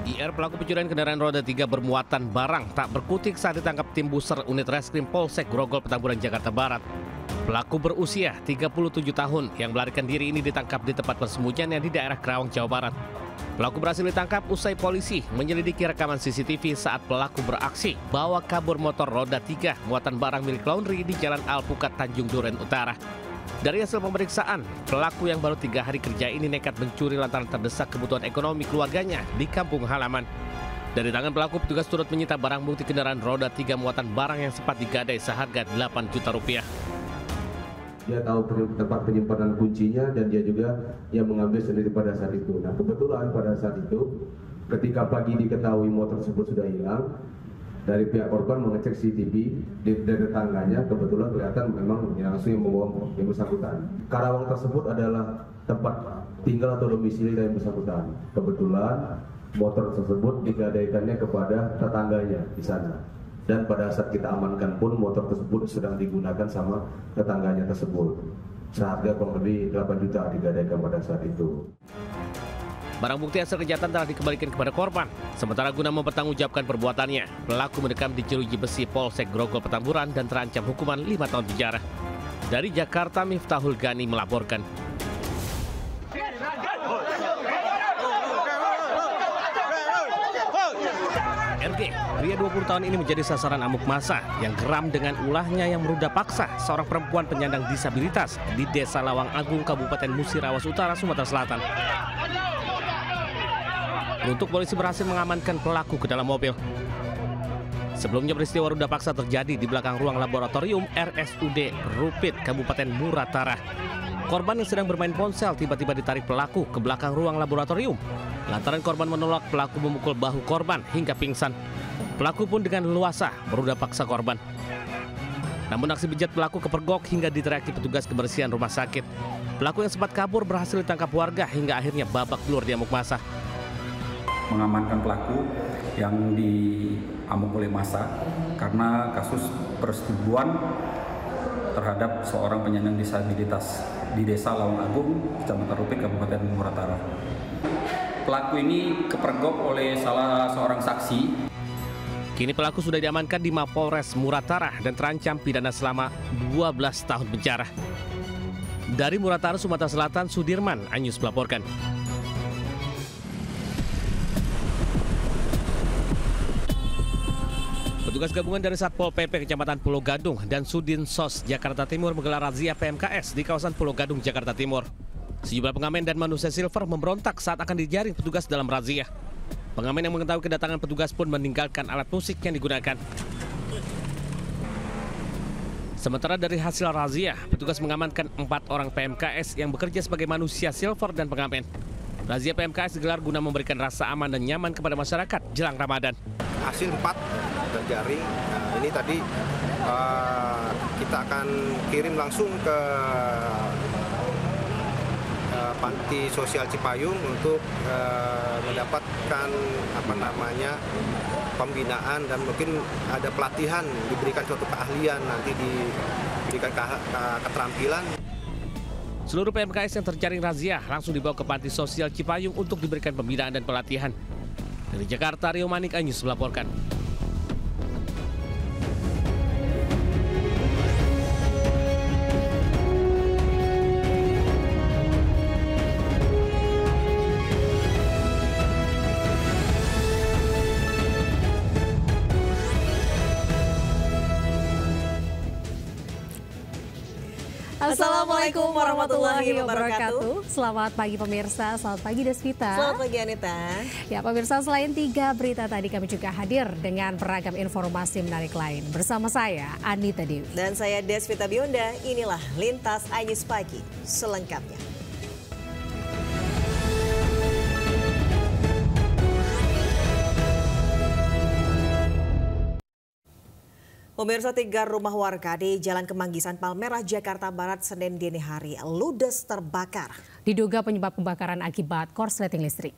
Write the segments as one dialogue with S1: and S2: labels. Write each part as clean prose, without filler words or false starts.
S1: IR pelaku pencurian kendaraan roda 3 bermuatan barang tak berkutik saat ditangkap tim buser unit reskrim Polsek Grogol Petamburan Jakarta Barat. Pelaku berusia 37 tahun yang melarikan diri ini ditangkap di tempat persembunyiannya di daerah Kerawang, Jawa Barat. Pelaku berhasil ditangkap usai polisi menyelidiki rekaman CCTV saat pelaku beraksi bawa kabur motor roda 3 muatan barang milik laundry di Jalan Alpukat, Tanjung Duren Utara. Dari hasil pemeriksaan, pelaku yang baru 3 hari kerja ini nekat mencuri lantaran terdesak kebutuhan ekonomi keluarganya di kampung halaman. Dari tangan pelaku, petugas turut menyita barang bukti kendaraan roda 3 muatan barang yang sempat digadai seharga 8 juta rupiah.
S2: Dia tahu tempat penyimpanan kuncinya dan dia juga yang mengambil sendiri pada saat itu. Nah, kebetulan pada saat itu ketika pagi diketahui motor tersebut sudah hilang, dari pihak korban mengecek CCTV di tetangganya, kebetulan kelihatan memang langsung yang membawa yang bersangkutan. Karawang tersebut adalah tempat tinggal atau domisili dari yang bersangkutan. Kebetulan motor tersebut digadaikannya kepada tetangganya di sana. Dan pada saat kita amankan pun motor tersebut sedang digunakan sama tetangganya tersebut. Seharga kurang lebih 8 juta digadaikan pada saat itu.
S1: Barang bukti hasil kejahatan telah dikembalikan kepada korban. Sementara guna mempertanggungjawabkan perbuatannya, pelaku mendekam di jeruji besi Polsek Grogol Petamburan dan terancam hukuman 5 tahun penjara. Dari Jakarta, Miftahul Gani melaporkan. RG, pria 20 tahun ini menjadi sasaran amuk massa yang geram dengan ulahnya yang meruda paksa seorang perempuan penyandang disabilitas di Desa Lawang Agung, Kabupaten Musirawas Utara, Sumatera Selatan. Untuk polisi berhasil mengamankan pelaku ke dalam mobil. Sebelumnya peristiwa ruda paksa terjadi di belakang ruang laboratorium RSUD Rupit, Kabupaten Muratara. Korban yang sedang bermain ponsel tiba-tiba ditarik pelaku ke belakang ruang laboratorium. Lantaran korban menolak, pelaku memukul bahu korban hingga pingsan. Pelaku pun dengan leluasa meruda paksa korban. Namun aksi bejat pelaku kepergok hingga diteriaki petugas kebersihan rumah sakit. Pelaku yang sempat kabur berhasil ditangkap warga hingga akhirnya babak belur di amuk massa.
S3: Mengamankan pelaku yang diamuk oleh massa karena kasus persetubuhan terhadap seorang penyandang disabilitas di Desa Lawang Agung, Kecamatan Rupit, Kabupaten Muratara. Pelaku ini kepergok oleh salah seorang saksi.
S1: Kini pelaku sudah diamankan di Mapolres Muratara dan terancam pidana selama 12 tahun penjara. Dari Muratara, Sumatera Selatan, Sudirman Anyus melaporkan. Petugas gabungan dari Satpol PP Kecamatan Pulau Gadung dan Sudin Sos Jakarta Timur menggelar razia PMKS di kawasan Pulau Gadung, Jakarta Timur. Sejumlah pengamen dan manusia silver memberontak saat akan dijaring petugas dalam razia. Pengamen yang mengetahui kedatangan petugas pun meninggalkan alat musik yang digunakan. Sementara dari hasil razia, petugas mengamankan 4 orang PMKS yang bekerja sebagai manusia silver dan pengamen. Razia PMKS digelar guna memberikan rasa aman dan nyaman kepada masyarakat jelang Ramadan.
S4: Hasil 4 terjaring. Nah, ini tadi kita akan kirim langsung ke Panti Sosial Cipayung untuk mendapatkan pembinaan dan mungkin ada pelatihan, diberikan suatu keahlian, nanti diberikan keterampilan.
S1: Seluruh PMKS yang terjaring razia langsung dibawa ke Panti Sosial Cipayung untuk diberikan pembinaan dan pelatihan. Dari Jakarta, Rio Manik Anyus melaporkan.
S5: Assalamualaikum warahmatullahi wabarakatuh. Selamat pagi pemirsa, selamat pagi Desvita.
S6: Selamat pagi Anita.
S5: Ya pemirsa, selain 3 berita tadi kami juga hadir dengan beragam informasi menarik lain. Bersama saya Anita Dewi.
S6: Dan saya Desvita Bionda, inilah Lintas Anyus Pagi selengkapnya. Pemirsa, 3 rumah warga di Jalan Kemanggisan Palmerah, Jakarta Barat, Senin dini hari ludes terbakar.
S5: Diduga penyebab kebakaran akibat korsleting listrik.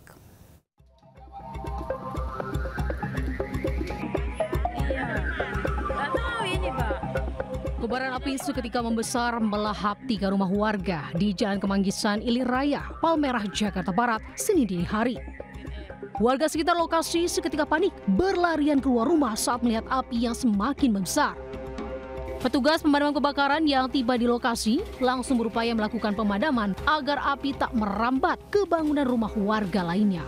S7: Kobaran api seketika membesar melahap 3 rumah warga di Jalan Kemanggisan Ilir Raya, Palmerah, Jakarta Barat, Senin dini hari. Warga sekitar lokasi seketika panik berlarian keluar rumah saat melihat api yang semakin membesar. Petugas pemadam kebakaran yang tiba di lokasi langsung berupaya melakukan pemadaman agar api tak merambat ke bangunan rumah warga lainnya.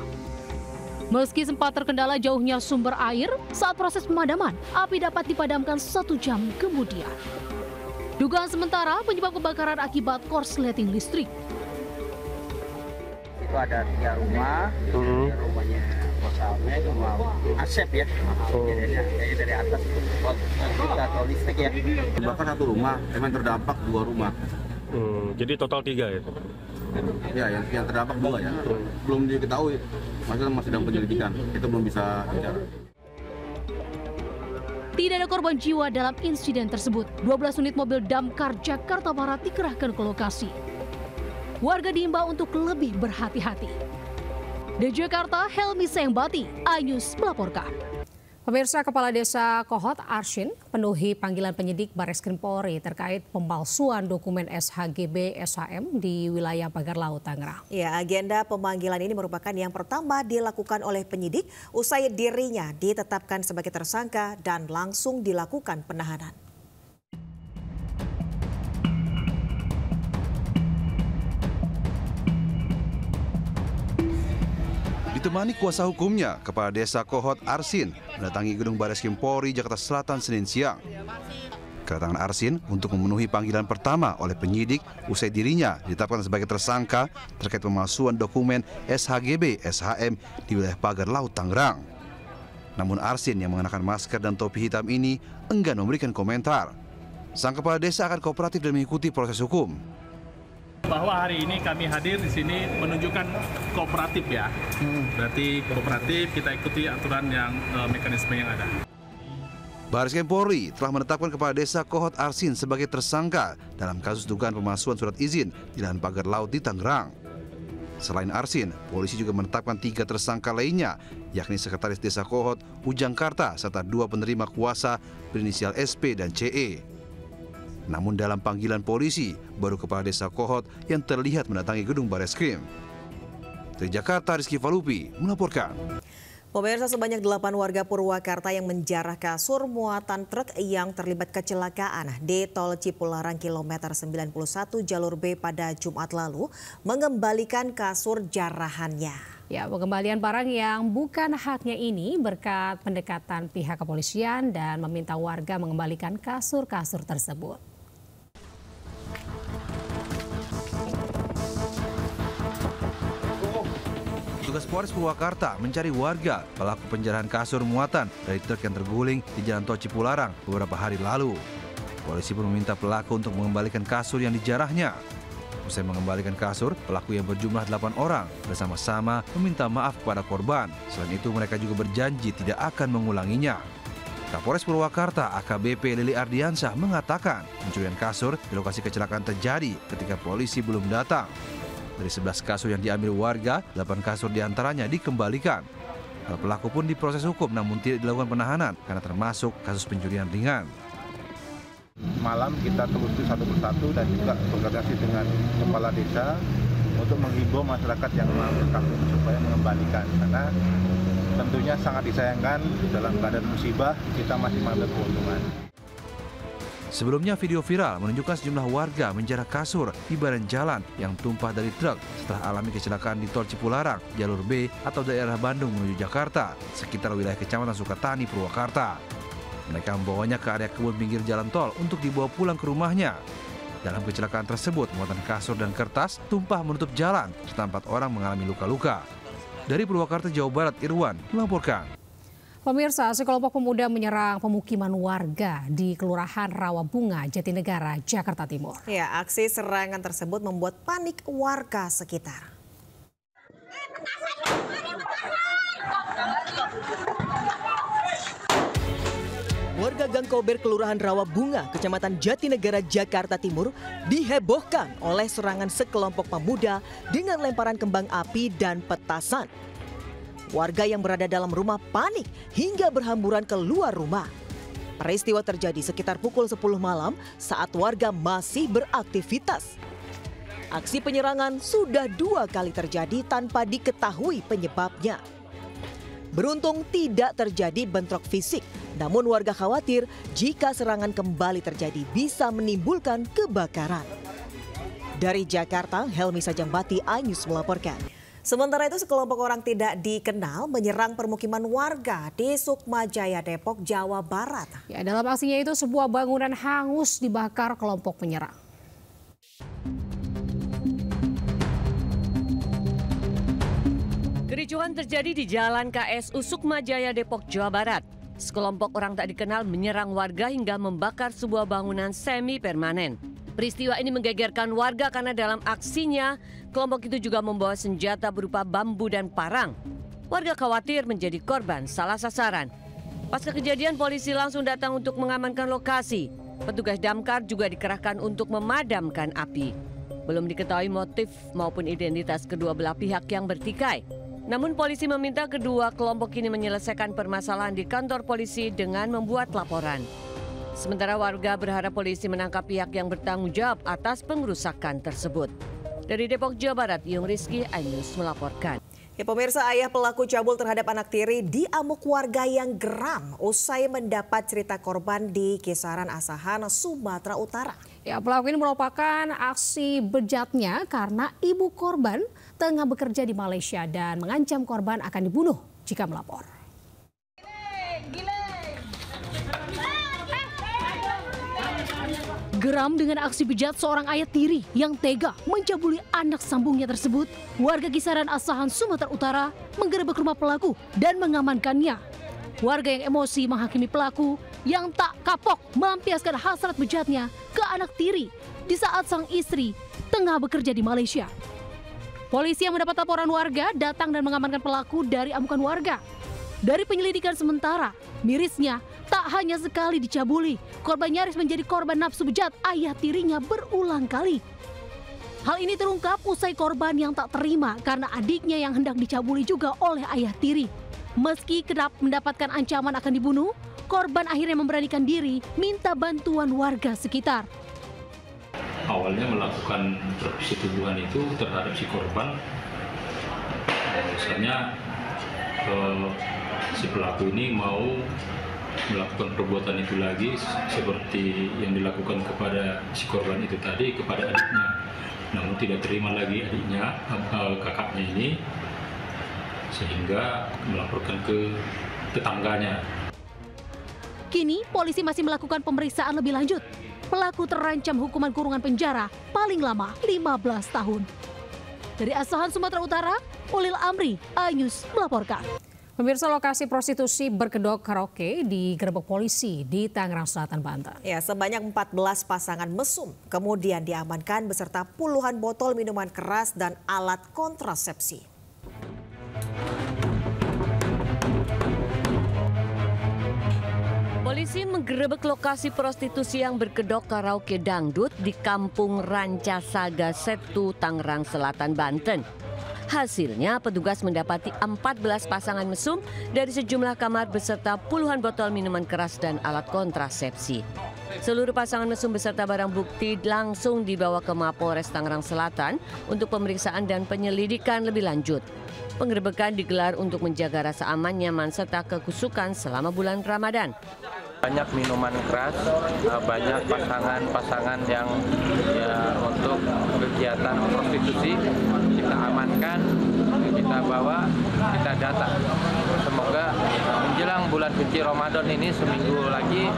S7: Meski sempat terkendala jauhnya sumber air, saat proses pemadaman, api dapat dipadamkan 1 jam kemudian. Dugaan sementara penyebab kebakaran akibat korsleting listrik.
S8: Itu ada 3 rumah, rumahnya kosalnya itu mau asep ya, dari atas kita atau listrik ya.
S9: Bahkan 1 rumah, emang terdampak 2 rumah.
S10: Jadi total 3 ya?
S9: Ya, yang terdampak 2 ya. Belum diketahui, masih dalam penyelidikan, itu belum bisa bicara.
S7: Tidak ada korban jiwa dalam insiden tersebut. 12 unit mobil damkar Jakarta Barat dikerahkan ke lokasi. Warga diimbau untuk lebih berhati-hati. Di Jakarta, Helmi Sengbati, iNews melaporkan.
S5: Pemirsa, Kepala Desa Kohot Arsin penuhi panggilan penyidik Barreskrim Polri terkait pemalsuan dokumen SHGB SHM di wilayah Pagar Laut, Tangerang.
S6: Ya, agenda pemanggilan ini merupakan yang pertama dilakukan oleh penyidik usai dirinya ditetapkan sebagai tersangka dan langsung dilakukan penahanan.
S11: Ditemani kuasa hukumnya, Kepala Desa Kohot Arsin mendatangi gedung Barreskrim Polri Jakarta Selatan Senin siang. Kedatangan Arsin untuk memenuhi panggilan pertama oleh penyidik usai dirinya ditetapkan sebagai tersangka terkait pemalsuan dokumen SHGB SHM di wilayah Pagar Laut, Tangerang. Namun Arsin yang mengenakan masker dan topi hitam ini enggan memberikan komentar. Sang Kepala Desa akan kooperatif dan mengikuti proses hukum.
S12: Bahwa hari ini kami hadir di sini menunjukkan kooperatif ya. Berarti kooperatif, kita ikuti aturan yang mekanisme yang ada.
S11: Barreskrim Polri telah menetapkan Kepala Desa Kohot Arsin sebagai tersangka dalam kasus dugaan pemalsuan surat izin di lahan pagar laut di Tangerang. Selain Arsin, polisi juga menetapkan 3 tersangka lainnya, yakni Sekretaris Desa Kohot, Ujang Karta, serta 2 penerima kuasa berinisial SP dan CE. Namun dalam panggilan polisi, baru Kepala Desa Kohot yang terlihat mendatangi gedung Barreskrim. Dari Jakarta, Rizky Falupi melaporkan.
S6: Pemirsa, sebanyak 8 warga Purwakarta yang menjarah kasur muatan truk yang terlibat kecelakaan di Tol Cipularang kilometer 91 jalur B pada Jumat lalu mengembalikan kasur jarahannya.
S5: Ya, pengembalian barang yang bukan haknya ini berkat pendekatan pihak kepolisian dan meminta warga mengembalikan kasur-kasur tersebut.
S11: Petugas Polres Purwakarta mencari warga pelaku penjarahan kasur muatan dari truk yang terguling di Jalan Tol Cipularang beberapa hari lalu. Polisi pun meminta pelaku untuk mengembalikan kasur yang dijarahnya. Usai mengembalikan kasur, pelaku yang berjumlah 8 orang bersama-sama meminta maaf kepada korban. Selain itu, mereka juga berjanji tidak akan mengulanginya. Kapolres Purwakarta AKBP Lili Ardiansyah mengatakan pencurian kasur di lokasi kecelakaan terjadi ketika polisi belum datang. Dari 11 kasur yang diambil warga, 8 kasur diantaranya dikembalikan. Pelaku pun diproses hukum namun tidak dilakukan penahanan karena termasuk kasus pencurian ringan.
S13: Malam kita telusuri satu persatu dan juga berkoordinasi dengan kepala desa untuk menghimbau masyarakat yang mengambil kasur supaya mengembalikan, karena tentunya sangat disayangkan dalam keadaan musibah kita masih mengambil keuntungan.
S11: Sebelumnya video viral menunjukkan sejumlah warga menjarah kasur di badan jalan yang tumpah dari truk setelah alami kecelakaan di Tol Cipularang, jalur B atau daerah Bandung menuju Jakarta, sekitar wilayah Kecamatan Sukatani, Purwakarta. Mereka membawanya ke area kebun pinggir jalan tol untuk dibawa pulang ke rumahnya. Dalam kecelakaan tersebut, muatan kasur dan kertas tumpah menutup jalan, serta 4 orang mengalami luka-luka. Dari Purwakarta, Jawa Barat, Irwan melaporkan.
S5: Pemirsa, sekelompok pemuda menyerang pemukiman warga di Kelurahan Rawabunga, Jatinegara, Jakarta Timur.
S6: Ya, aksi serangan tersebut membuat panik warga sekitar.
S14: Warga Gang Kober Kelurahan Rawabunga, Kecamatan Jatinegara, Jakarta Timur dihebohkan oleh serangan sekelompok pemuda dengan lemparan kembang api dan petasan. Warga yang berada dalam rumah panik hingga berhamburan keluar rumah. Peristiwa terjadi sekitar pukul 10 malam saat warga masih beraktivitas. Aksi penyerangan sudah 2 kali terjadi tanpa diketahui penyebabnya. Beruntung tidak terjadi bentrok fisik, namun warga khawatir jika serangan kembali terjadi bisa menimbulkan kebakaran. Dari Jakarta, Helmi Sajangbati, iNews melaporkan.
S6: Sementara itu sekelompok orang tidak dikenal menyerang permukiman warga di Sukmajaya, Depok, Jawa Barat.
S5: Ya, dalam aksinya itu sebuah bangunan hangus dibakar kelompok penyerang.
S15: Kericuhan terjadi di Jalan KSU Sukmajaya, Depok, Jawa Barat. Sekelompok orang tak dikenal menyerang warga hingga membakar sebuah bangunan semi permanen. Peristiwa ini menggegerkan warga karena dalam aksinya, kelompok itu juga membawa senjata berupa bambu dan parang. Warga khawatir menjadi korban salah sasaran. Pasca kejadian, polisi langsung datang untuk mengamankan lokasi. Petugas damkar juga dikerahkan untuk memadamkan api. Belum diketahui motif maupun identitas kedua belah pihak yang bertikai. Namun polisi meminta kedua kelompok ini menyelesaikan permasalahan di kantor polisi dengan membuat laporan. Sementara warga berharap polisi menangkap pihak yang bertanggung jawab atas pengerusakan tersebut. Dari Depok, Jawa Barat, Yung Rizky, iNews melaporkan.
S6: Ya, pemirsa, ayah pelaku cabul terhadap anak tiri diamuk warga yang geram usai mendapat cerita korban di Kisaran Asahan, Sumatera Utara.
S5: Ya, pelaku ini merupakan aksi bejatnya karena ibu korban tengah bekerja di Malaysia dan mengancam korban akan dibunuh jika melapor.
S7: Geram dengan aksi bejat seorang ayah tiri yang tega mencabuli anak sambungnya tersebut, warga Kisaran Asahan, Sumatera Utara menggerebek rumah pelaku dan mengamankannya. Warga yang emosi menghakimi pelaku yang tak kapok melampiaskan hasrat bejatnya ke anak tiri di saat sang istri tengah bekerja di Malaysia. Polisi yang mendapat laporan warga datang dan mengamankan pelaku dari amukan warga. Dari penyelidikan sementara, mirisnya tak hanya sekali dicabuli, korban nyaris menjadi korban nafsu bejat ayah tirinya berulang kali. Hal ini terungkap usai korban yang tak terima karena adiknya yang hendak dicabuli juga oleh ayah tiri. Meski kerap mendapatkan ancaman akan dibunuh, korban akhirnya memberanikan diri minta bantuan warga sekitar.
S16: Awalnya melakukan persetubuhan itu terhadap si korban, misalnya si pelaku ini mau melakukan perbuatan itu lagi seperti yang dilakukan kepada si korban itu tadi kepada adiknya. Namun tidak terima lagi adiknya, kakaknya ini, sehingga melaporkan ke tetangganya.
S7: Kini polisi masih melakukan pemeriksaan lebih lanjut. Pelaku terancam hukuman kurungan penjara paling lama 15 tahun. Dari Asahan, Sumatera Utara, Ulil Amri, iNews melaporkan.
S5: Pemirsa, lokasi prostitusi berkedok karaoke digerebek polisi di Tangerang Selatan, Banten.
S6: Ya, sebanyak 14 pasangan mesum kemudian diamankan beserta puluhan botol minuman keras dan alat kontrasepsi.
S15: Polisi menggerebek lokasi prostitusi yang berkedok karaoke dangdut di Kampung Rancasaga Setu, Tangerang Selatan, Banten. Hasilnya, petugas mendapati 14 pasangan mesum dari sejumlah kamar beserta puluhan botol minuman keras dan alat kontrasepsi. Seluruh pasangan mesum beserta barang bukti langsung dibawa ke Mapolres Tangerang Selatan untuk pemeriksaan dan penyelidikan lebih lanjut. Penggerebekan digelar untuk menjaga rasa aman, nyaman, serta kekusukan selama bulan Ramadan.
S17: Banyak minuman keras, banyak pasangan-pasangan yang untuk kegiatan prostitusi kita amankan, kita bawa, kita data. Semoga menjelang bulan suci Ramadan ini seminggu lagi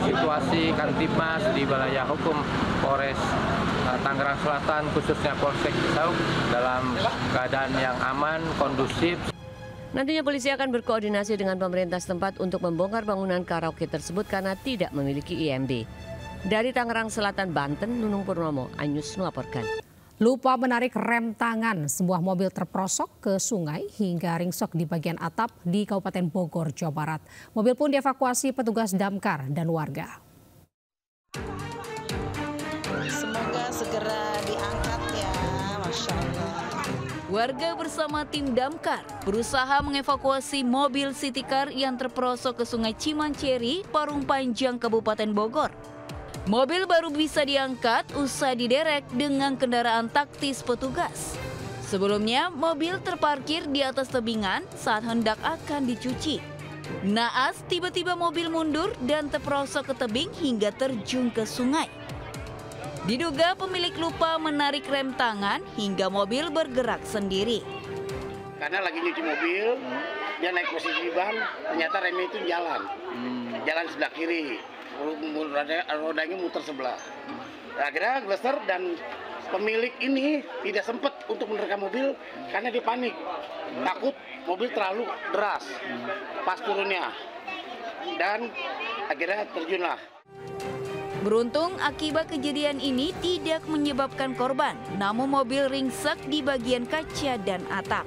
S17: situasi Kamtibmas di wilayah hukum Polres Tangerang Selatan khususnya Polsek Cisauk dalam keadaan yang aman, kondusif.
S15: Nantinya polisi akan berkoordinasi dengan pemerintah setempat untuk membongkar bangunan karaoke tersebut karena tidak memiliki IMB. Dari Tangerang Selatan, Banten, Nunung Purnomo, iNews melaporkan.
S5: Lupa menarik rem tangan, sebuah mobil terperosok ke sungai hingga ringsek di bagian atap di Kabupaten Bogor, Jawa Barat. Mobil pun dievakuasi petugas damkar dan warga.
S18: Semoga segera diangkat ya, Masya Allah. Warga bersama tim damkar berusaha mengevakuasi mobil City Car yang terperosok ke Sungai Cimanceri, Parung Panjang, Kabupaten Bogor. Mobil baru bisa diangkat usai diderek dengan kendaraan taktis petugas. Sebelumnya, mobil terparkir di atas tebingan saat hendak akan dicuci. Naas, tiba-tiba mobil mundur dan terperosok ke tebing hingga terjun ke sungai. Diduga pemilik lupa menarik rem tangan hingga mobil bergerak sendiri.
S19: Karena lagi nyuci mobil, dia naik posisi ban, ternyata remnya itu jalan sebelah kiri, rodanya muter sebelah. Akhirnya gleser dan pemilik ini tidak sempat untuk menerkam mobil karena dia panik, takut mobil terlalu deras pas turunnya, dan akhirnya terjunlah.
S18: Beruntung akibat kejadian ini tidak menyebabkan korban, namun mobil ringsek di bagian kaca dan atap.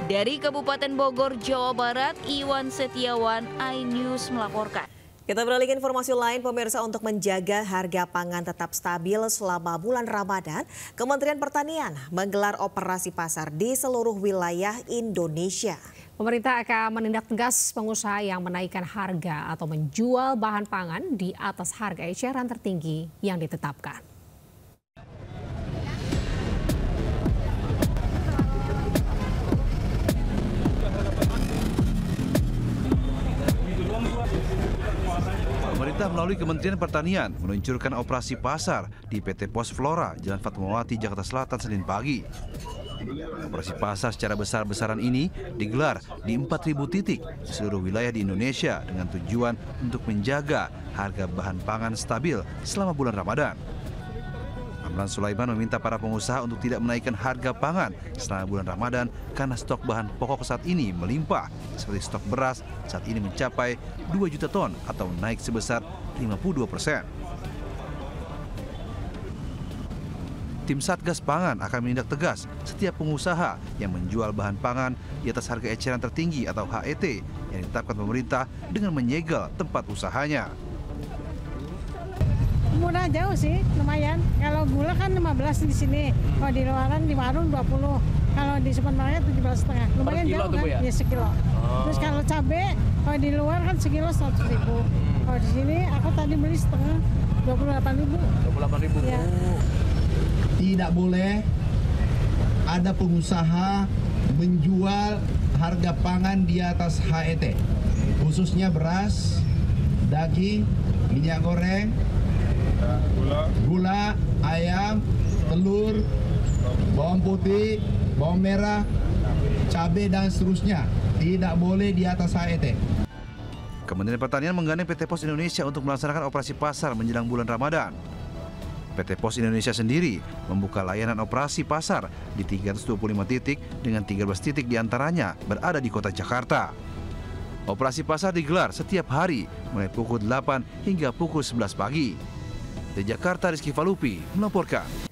S18: Dari Kabupaten Bogor, Jawa Barat, Iwan Setiawan, iNews melaporkan.
S6: Kita beralih ke informasi lain, pemirsa. Untuk menjaga harga pangan tetap stabil selama bulan Ramadan, Kementerian Pertanian menggelar operasi pasar di seluruh wilayah Indonesia.
S5: Pemerintah akan menindak tegas pengusaha yang menaikkan harga atau menjual bahan pangan di atas harga eceran tertinggi yang ditetapkan.
S11: Pemerintah melalui Kementerian Pertanian meluncurkan operasi pasar di PT Pos Flora, Jalan Fatmawati, Jakarta Selatan, Senin pagi. Operasi pasar secara besar-besaran ini digelar di 4.000 titik di seluruh wilayah di Indonesia dengan tujuan untuk menjaga harga bahan pangan stabil selama bulan Ramadan. Amran Sulaiman meminta para pengusaha untuk tidak menaikkan harga pangan selama bulan Ramadan karena stok bahan pokok saat ini melimpah, seperti stok beras saat ini mencapai 2 juta ton atau naik sebesar 52%. Tim Satgas Pangan akan menindak tegas setiap pengusaha yang menjual bahan pangan di atas harga eceran tertinggi atau HET yang ditetapkan pemerintah dengan menyegel tempat usahanya.
S20: Murah jauh sih, lumayan. Kalau gula kan 15 di sini, kalau di luaran di warung 20, kalau di supermarket 17,5. Lumayan jauh kan? Ya sekilo. Terus kalau cabai, kalau di luar kan sekilo 100.000. Kalau di sini aku tadi beli setengah 28.000.
S21: 28.000.
S20: Ya.
S21: Tidak boleh ada pengusaha menjual harga pangan di atas HET, khususnya beras, daging, minyak goreng, gula, ayam, telur, bawang putih, bawang merah, cabai dan seterusnya. Tidak boleh di atas HET.
S11: Kementerian Pertanian menggandeng PT Pos Indonesia untuk melaksanakan operasi pasar menjelang bulan Ramadan. PT Pos Indonesia sendiri membuka layanan operasi pasar di 325 titik dengan 13 titik diantaranya berada di kota Jakarta. Operasi pasar digelar setiap hari mulai pukul 8 hingga pukul 11 pagi. Di Jakarta, Rizky Falupi melaporkan.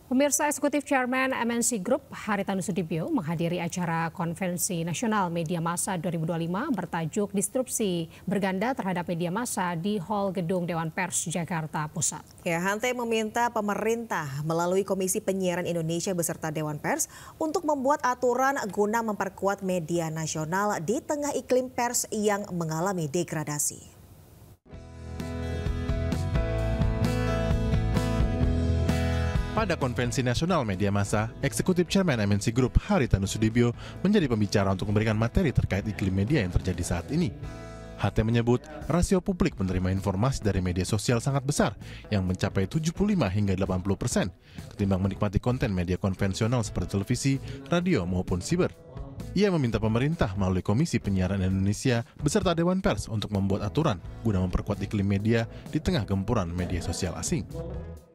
S5: Pemirsa, Eksekutif Chairman MNC Group Haritanu Sudibyo menghadiri acara Konvensi Nasional Media Massa 2025 bertajuk Disrupsi Berganda Terhadap Media Massa di Hall Gedung Dewan Pers Jakarta Pusat.
S6: Ya, Hante meminta pemerintah melalui Komisi Penyiaran Indonesia beserta Dewan Pers untuk membuat aturan guna memperkuat media nasional di tengah iklim pers yang mengalami degradasi.
S22: Pada Konvensi Nasional Media Massa, Eksekutif Chairman MNC Group Haritanu Sudibyo menjadi pembicara untuk memberikan materi terkait iklim media yang terjadi saat ini. HT menyebut rasio publik menerima informasi dari media sosial sangat besar yang mencapai 75 hingga 80% ketimbang menikmati konten media konvensional seperti televisi, radio maupun siber. Ia meminta pemerintah melalui Komisi Penyiaran Indonesia beserta Dewan Pers untuk membuat aturan guna memperkuat iklim media di tengah gempuran media sosial asing.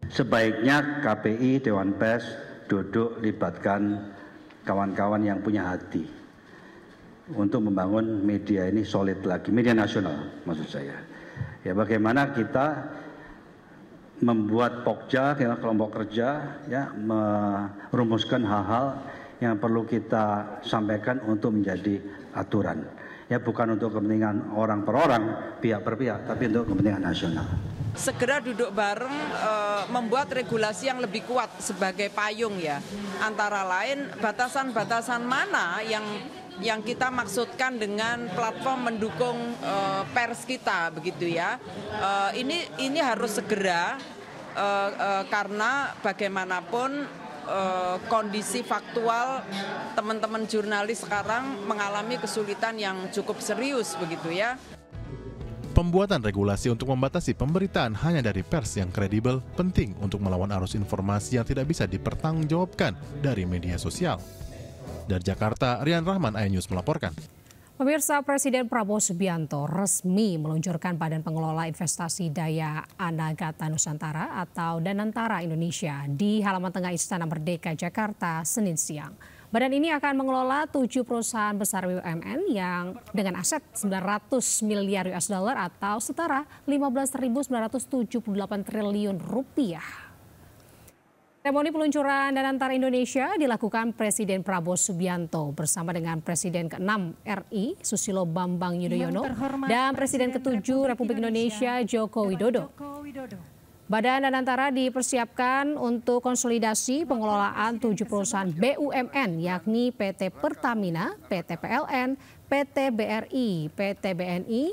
S23: Sebaiknya KPI, Dewan Pers duduk libatkan kawan-kawan yang punya hati untuk membangun media ini solid lagi, media nasional maksud saya. Ya, bagaimana kita membuat pokja, kelompok kerja, ya, merumuskan hal-hal yang perlu kita sampaikan untuk menjadi aturan. Ya, bukan untuk kepentingan orang per orang, pihak per pihak, tapi untuk kepentingan nasional.
S2: segera duduk bareng membuat regulasi yang lebih kuat sebagai payung ya. Antara lain batasan-batasan mana yang kita maksudkan dengan platform mendukung pers kita begitu ya. Ini harus segera karena bagaimanapun kondisi faktual teman-teman jurnalis sekarang mengalami kesulitan yang cukup serius begitu ya.
S22: Pembuatan regulasi untuk membatasi pemberitaan hanya dari pers yang kredibel penting untuk melawan arus informasi yang tidak bisa dipertanggungjawabkan dari media sosial. Dari Jakarta, Rian Rahman, iNews melaporkan.
S5: Pemirsa, Presiden Prabowo Subianto resmi meluncurkan Badan Pengelola Investasi Daya Anagata Nusantara atau Danantara Indonesia di halaman tengah Istana Merdeka, Jakarta, Senin siang. Badan ini akan mengelola 7 perusahaan besar BUMN yang dengan aset 900 miliar US dollar atau setara 15.978 triliun rupiah. Seremoni peluncuran Danantara Indonesia dilakukan Presiden Prabowo Subianto bersama dengan Presiden ke-6 RI Susilo Bambang Yudhoyono dan Presiden ke-7 Republik Indonesia Joko Widodo. Badan Danantara dipersiapkan untuk konsolidasi pengelolaan 7 perusahaan BUMN yakni PT Pertamina, PT PLN, PT BRI, PT BNI,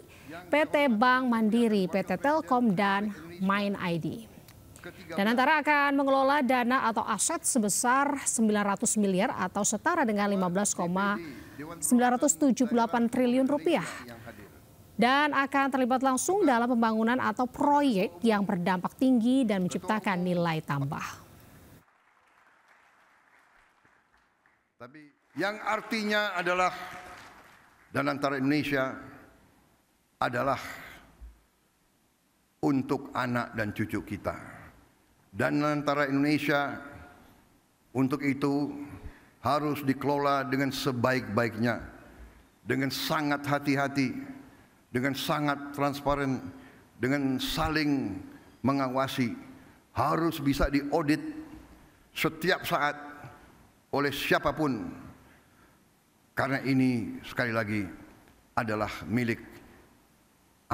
S5: PT Bank Mandiri, PT Telkom, dan Mind ID. Danantara akan mengelola dana atau aset sebesar 900 miliar atau setara dengan 15,978 triliun rupiah. Dan akan terlibat langsung dalam pembangunan atau proyek yang berdampak tinggi dan menciptakan nilai tambah.
S3: Tapi yang artinya adalah Danantara Indonesia adalah untuk anak dan cucu kita. Danantara Indonesia untuk itu harus dikelola dengan sebaik-baiknya, dengan sangat hati-hati, dengan sangat transparan, dengan saling mengawasi, harus bisa diaudit setiap saat oleh siapapun. Karena ini sekali lagi adalah milik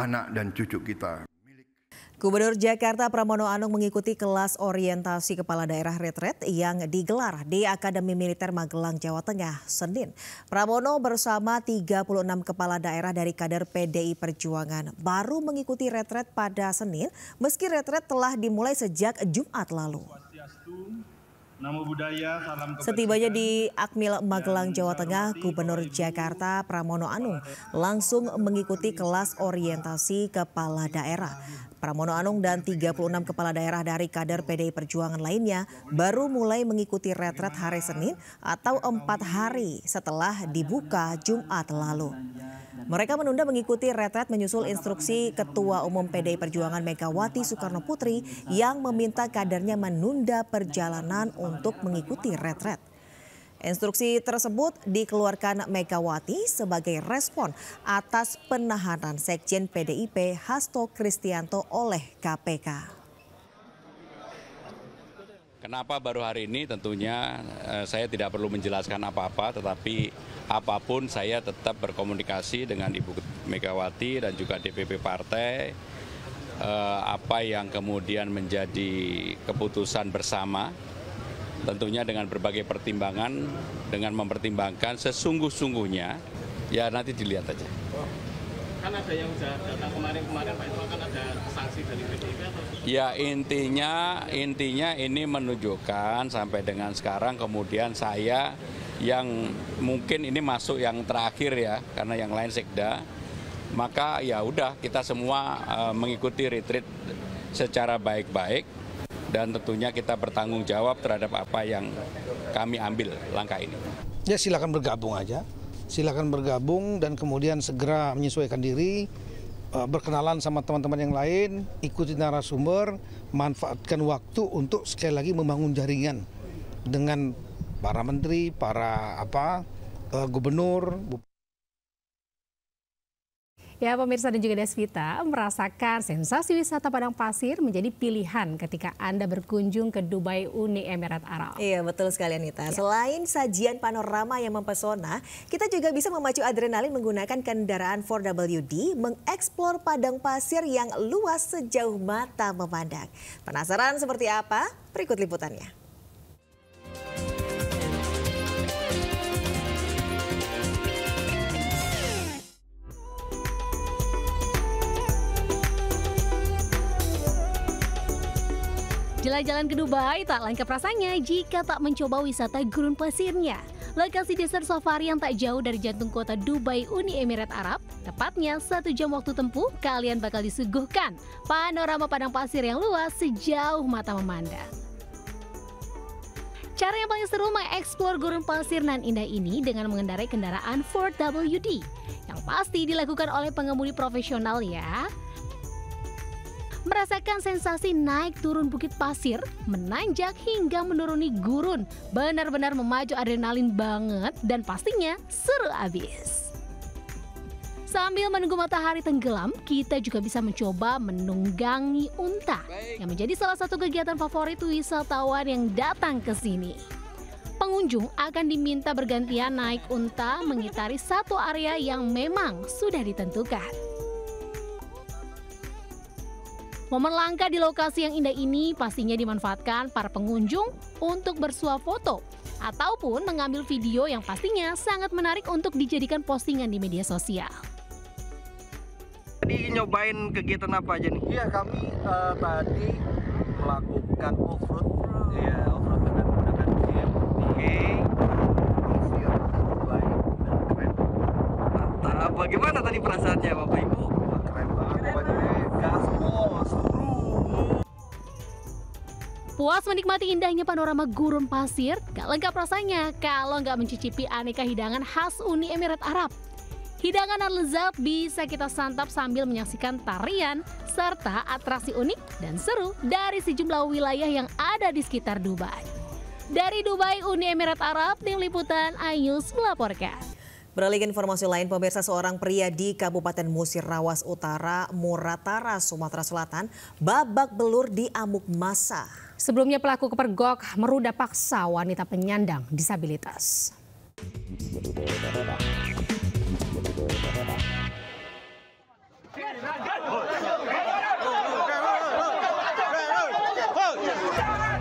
S3: anak dan cucu kita.
S6: Gubernur Jakarta Pramono Anung mengikuti kelas orientasi kepala daerah retret yang digelar di Akademi Militer Magelang, Jawa Tengah, Senin. Pramono bersama 36 kepala daerah dari kader PDI Perjuangan baru mengikuti retret pada Senin, meski retret telah dimulai sejak Jumat lalu. Setibanya di Akmil Magelang, Jawa Tengah, Gubernur Jakarta Pramono Anung langsung mengikuti kelas orientasi kepala daerah. Pramono Anung dan 36 kepala daerah dari kader PDI Perjuangan lainnya baru mulai mengikuti retret hari Senin atau 4 hari setelah dibuka Jumat lalu. Mereka menunda mengikuti retret menyusul instruksi Ketua Umum PDI Perjuangan Megawati Soekarno Putri yang meminta kadernya menunda perjalanan untuk mengikuti retret. Instruksi tersebut dikeluarkan Megawati sebagai respon atas penahanan Sekjen PDIP Hasto Kristianto oleh KPK.
S4: Kenapa baru hari ini? Tentunya saya tidak perlu menjelaskan apa-apa, tetapi apapun saya tetap berkomunikasi dengan Ibu Megawati dan juga DPP partai. Apa yang kemudian menjadi keputusan bersama, tentunya dengan berbagai pertimbangan, dengan mempertimbangkan sesungguh-sungguhnya, ya nanti dilihat aja.
S12: Kan ada yang datang kemarin-kemarin Pak, itu akan ada sanksi dari PDIP atau?
S4: Ya intinya ini menunjukkan sampai dengan sekarang kemudian saya yang mungkin ini masuk yang terakhir ya, karena yang lain sekda, maka ya udah kita semua mengikuti retreat secara baik-baik. Dan tentunya kita bertanggung jawab terhadap apa yang kami ambil langkah ini.
S24: Ya silakan bergabung aja, silakan bergabung dan kemudian segera menyesuaikan diri, berkenalan sama teman-teman yang lain, ikuti narasumber, manfaatkan waktu untuk sekali lagi membangun jaringan dengan para menteri, para gubernur.
S5: Ya, pemirsa dan juga Desvita, merasakan sensasi wisata padang pasir menjadi pilihan ketika Anda berkunjung ke Dubai Uni Emirat Arab.
S6: Iya, betul sekali Anita. Selain sajian panorama yang mempesona, kita juga bisa memacu adrenalin menggunakan kendaraan 4WD mengeksplor padang pasir yang luas sejauh mata memandang. Penasaran seperti apa? Berikut liputannya.
S7: Jalan-jalan ke Dubai tak lengkap rasanya jika tak mencoba wisata gurun pasirnya. Lokasi desert safari yang tak jauh dari jantung kota Dubai Uni Emirat Arab, tepatnya 1 jam waktu tempuh, kalian bakal disuguhkan panorama padang pasir yang luas sejauh mata memandang. Cara yang paling seru mengeksplor gurun pasir nan indah ini dengan mengendarai kendaraan 4WD yang pasti dilakukan oleh pengemudi profesional ya. Merasakan sensasi naik turun bukit pasir, menanjak hingga menuruni gurun. Benar-benar memacu adrenalin banget dan pastinya seru abis. Sambil menunggu matahari tenggelam, kita juga bisa mencoba menunggangi unta yang menjadi salah satu kegiatan favorit wisatawan yang datang ke sini. Pengunjung akan diminta bergantian naik unta mengitari satu area yang memang sudah ditentukan. Momen langka di lokasi yang indah ini pastinya dimanfaatkan para pengunjung untuk bersuah foto ataupun mengambil video yang pastinya sangat menarik untuk dijadikan postingan di media sosial.
S1: Tadi nyobain kegiatan apa aja nih?
S8: Iya, kami tadi melakukan off-road. Ya, off-road dengan menggunakan jeep.
S1: Oke.
S8: Pasir, Dubai, dan keren.
S1: Mantap. Bagaimana tadi perasaannya Bapak Ibu?
S8: Keren banget, pokoknya gaspol, seru.
S7: Puas menikmati indahnya panorama gurun pasir, gak lengkap rasanya kalau nggak mencicipi aneka hidangan khas Uni Emirat Arab. Hidangan dan lezat bisa kita santap sambil menyaksikan tarian serta atraksi unik dan seru dari sejumlah wilayah yang ada di sekitar Dubai. Dari Dubai Uni Emirat Arab, tim liputan iNews melaporkan.
S6: Beralih ke informasi lain, pemirsa, seorang pria di Kabupaten Musirawas Utara, Muratara, Sumatera Selatan, babak belur di amuk massa.
S5: Sebelumnya pelaku kepergok meruda paksa wanita penyandang disabilitas.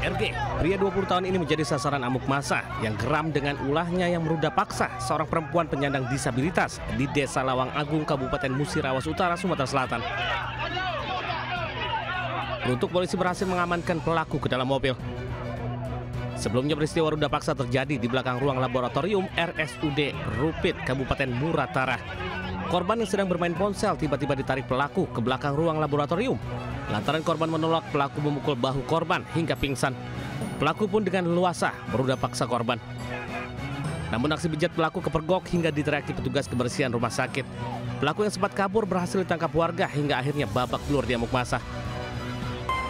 S9: RG, pria 20 tahun ini menjadi sasaran amuk massa yang geram dengan ulahnya yang meruda paksa seorang perempuan penyandang disabilitas di Desa Lawang Agung, Kabupaten Musirawas Utara, Sumatera Selatan. Beruntung polisi berhasil mengamankan pelaku ke dalam mobil. Sebelumnya peristiwa ruda paksa terjadi di belakang ruang laboratorium RSUD Rupit, Kabupaten Muratara. Korban yang sedang bermain ponsel tiba-tiba ditarik pelaku ke belakang ruang laboratorium. Lantaran korban menolak, pelaku memukul bahu korban hingga pingsan. Pelaku pun dengan leluasa meruda paksa korban. Namun aksi bejat pelaku kepergok hingga diteriaki petugas kebersihan rumah sakit. Pelaku yang sempat kabur berhasil ditangkap warga hingga akhirnya babak belur di amuk massa.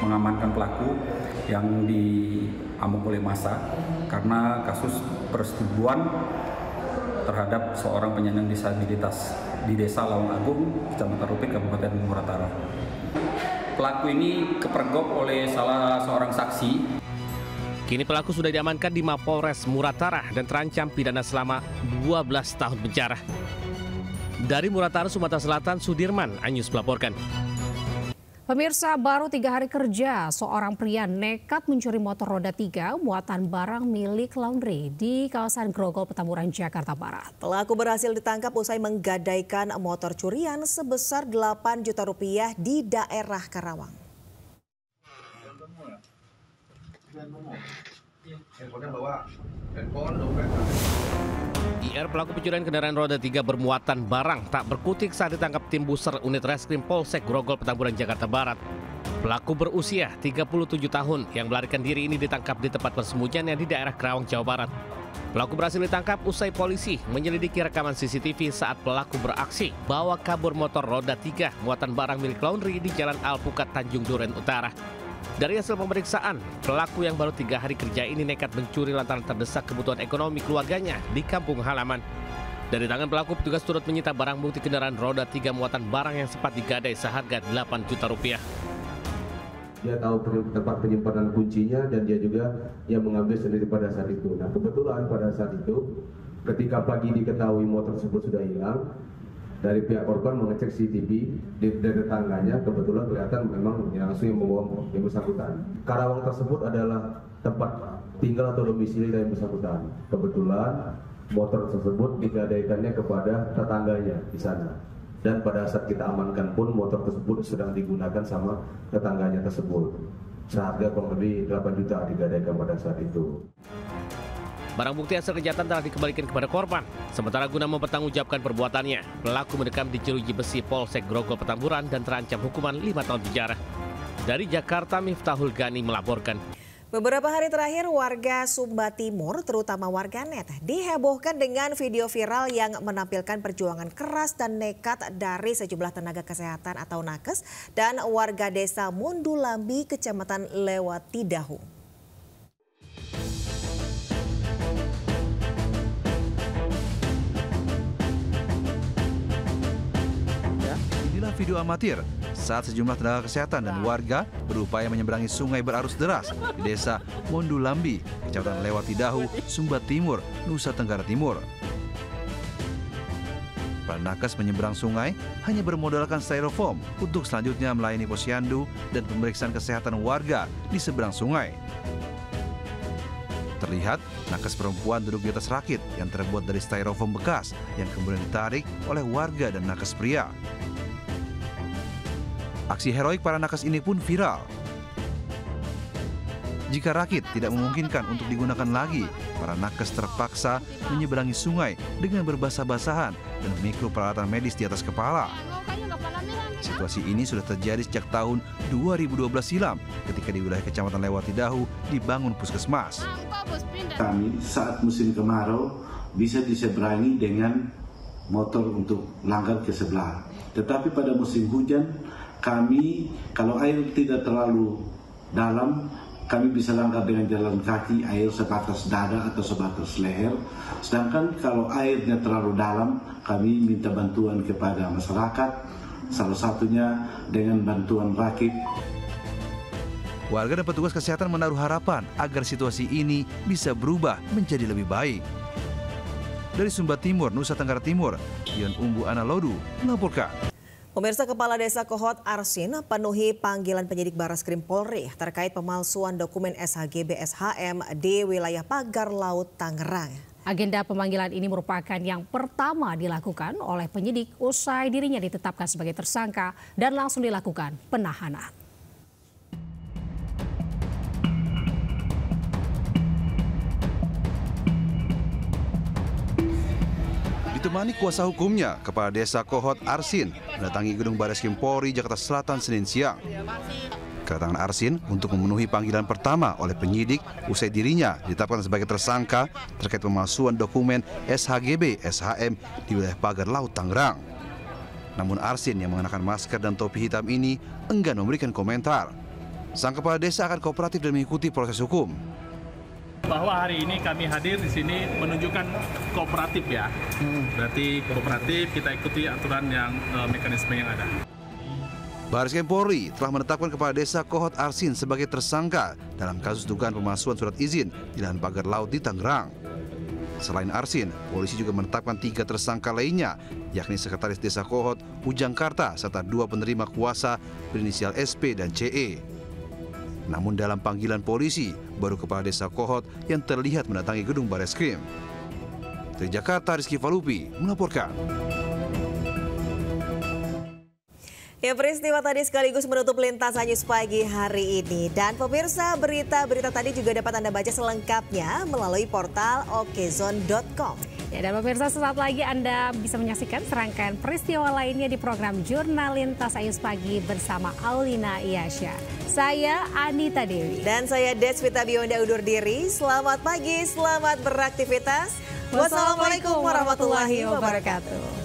S10: Mengamankan pelaku yang diamuk oleh massa karena kasus persetubuhan terhadap seorang penyandang disabilitas di Desa Lawang Agung, Kecamatan Rupit, Kabupaten Muratara. Pelaku ini kepergok oleh salah seorang saksi.
S9: Kini pelaku sudah diamankan di Mapolres Muratara dan terancam pidana selama 12 tahun penjara. Dari Muratara, Sumatera Selatan, Sudirman, iNews melaporkan.
S5: Pemirsa, baru 3 hari kerja, seorang pria nekat mencuri motor roda 3 muatan barang milik laundry di kawasan Grogol, Petamburan, Jakarta Barat.
S6: Pelaku berhasil ditangkap usai menggadaikan motor curian sebesar 8 juta rupiah di daerah Karawang.
S9: IR, pelaku pencurian kendaraan roda 3 bermuatan barang, tak berkutik saat ditangkap tim buser unit reskrim Polsek Grogol, Petamburan, Jakarta Barat. Pelaku berusia 37 tahun yang melarikan diri ini ditangkap di tempat persembunyiannya di daerah Karawang, Jawa Barat. Pelaku berhasil ditangkap usai polisi menyelidiki rekaman CCTV saat pelaku beraksi bawa kabur motor roda 3 muatan barang milik laundry di Jalan Alpukat, Tanjung Duren Utara. Dari hasil pemeriksaan, pelaku yang baru 3 hari kerja ini nekat mencuri lantaran terdesak kebutuhan ekonomi keluarganya di kampung halaman. Dari tangan pelaku, petugas turut menyita barang bukti kendaraan roda 3 muatan barang yang sempat digadai seharga 8 juta rupiah.
S13: Dia tahu tempat penyimpanan kuncinya dan dia juga yang mengambil sendiri pada saat itu. Nah, kebetulan pada saat itu ketika pagi diketahui motor tersebut sudah hilang, dari pihak korban mengecek CCTV dari tetangganya, kebetulan kelihatan memang langsung yang membawa yang bersangkutan. Karawang tersebut adalah tempat tinggal atau domisili dari bersangkutan. Kebetulan motor tersebut digadaikannya kepada tetangganya di sana. Dan pada saat kita amankan pun motor tersebut sedang digunakan sama tetangganya tersebut. Seharga kurang lebih 8 juta digadaikan pada saat itu.
S9: Barang bukti hasil kejahatan telah dikembalikan kepada korban. Sementara guna mempertanggungjawabkan perbuatannya, pelaku mendekam di Jeruji Besi Polsek Grogol Petamburan dan terancam hukuman 5 tahun penjara. Dari Jakarta, Miftahul Gani melaporkan.
S6: Beberapa hari terakhir warga Sumba Timur, terutama warganet, dihebohkan dengan video viral yang menampilkan perjuangan keras dan nekat dari sejumlah tenaga kesehatan atau nakes dan warga desa Mundulambi, Kecamatan Lewatidahu.
S11: Inilah video amatir saat sejumlah tenaga kesehatan dan warga berupaya menyeberangi sungai berarus deras di desa Mundulambi, Kecamatan Lewatidahu, Sumba Timur, Nusa Tenggara Timur. Para nakes menyeberang sungai hanya bermodalkan styrofoam untuk selanjutnya melayani posyandu dan pemeriksaan kesehatan warga di seberang sungai. Terlihat nakes perempuan duduk di atas rakit yang terbuat dari styrofoam bekas yang kemudian ditarik oleh warga dan nakes pria. Aksi heroik para nakes ini pun viral. Jika rakit tidak memungkinkan untuk digunakan lagi, para nakes terpaksa menyeberangi sungai dengan berbasah-basahan dan memikul peralatan medis di atas kepala. Situasi ini sudah terjadi sejak tahun 2012 silam ketika di wilayah Kecamatan Lewatidahu dibangun puskesmas.
S23: Kami saat musim kemarau bisa diseberangi dengan motor untuk langgar ke sebelah. Tetapi pada musim hujan kami, kalau air tidak terlalu dalam, kami bisa langgar dengan jalan kaki, air sebatas dada atau sebatas leher. Sedangkan kalau airnya terlalu dalam, kami minta bantuan kepada masyarakat, salah satunya dengan bantuan rakit.
S11: Warga dan petugas kesehatan menaruh harapan agar situasi ini bisa berubah menjadi lebih baik. Dari Sumba Timur, Nusa Tenggara Timur, Dion Umbu Analodu melaporkan.
S6: Pemirsa, Kepala Desa Kohot Arsin penuhi panggilan penyidik Barreskrim Polri terkait pemalsuan dokumen SHGB SHM di wilayah Pagar Laut, Tangerang.
S5: Agenda pemanggilan ini merupakan yang pertama dilakukan oleh penyidik usai dirinya ditetapkan sebagai tersangka dan langsung dilakukan penahanan.
S11: Ditemani kuasa hukumnya, Kepala Desa Kohot Arsin mendatangi gedung Barreskrim Polri Jakarta Selatan Senin siang. Kedatangan Arsin untuk memenuhi panggilan pertama oleh penyidik usai dirinya ditetapkan sebagai tersangka terkait pemalsuan dokumen SHGB SHM di wilayah Pagar Laut, Tangerang. Namun Arsin yang mengenakan masker dan topi hitam ini enggan memberikan komentar. Sang Kepala Desa akan kooperatif dan mengikuti proses hukum.
S12: Bahwa hari ini kami hadir di sini menunjukkan kooperatif ya. Berarti kooperatif, kita ikuti aturan yang mekanisme yang ada.
S11: Barreskrim Polri telah menetapkan Kepala Desa Kohot Arsin sebagai tersangka dalam kasus dugaan pemalsuan surat izin di lahan pagar laut di Tangerang. Selain Arsin, polisi juga menetapkan 3 tersangka lainnya, yakni Sekretaris Desa Kohot, Ujang Karta, serta 2 penerima kuasa berinisial SP dan CE. Namun dalam panggilan polisi, baru Kepala Desa Kohot yang terlihat mendatangi gedung Barreskrim. Dari Jakarta, Rizky Falupi melaporkan.
S6: Ya, peristiwa tadi sekaligus menutup lintasan news pagi hari ini. Dan pemirsa, berita-berita tadi juga dapat Anda baca selengkapnya melalui portal okezone.com.
S5: Ya, dan pemirsa, sesaat lagi Anda bisa menyaksikan serangkaian peristiwa lainnya di program Jurnal Lintas News Pagi bersama Aulina Iyasya. Saya Anita Dewi.
S6: Dan saya Deswita Bionda undur diri. Selamat pagi, selamat beraktivitas. Wassalamualaikum warahmatullahi wabarakatuh.